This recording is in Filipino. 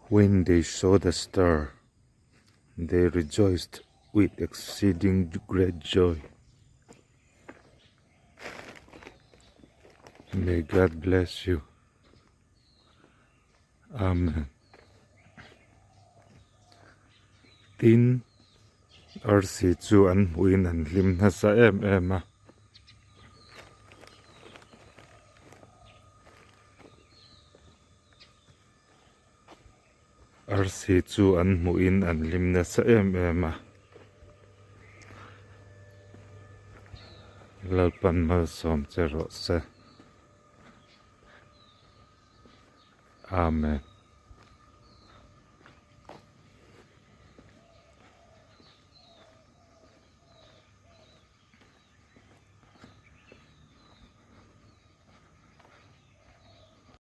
When they saw the star, they rejoiced with exceeding great joy. May God bless you. Amen. Tin arsi chu an huin an lim na sa em a. Arsi chu an huin an lim na sa em a. Lalpan malsawm che rawh se. Amen.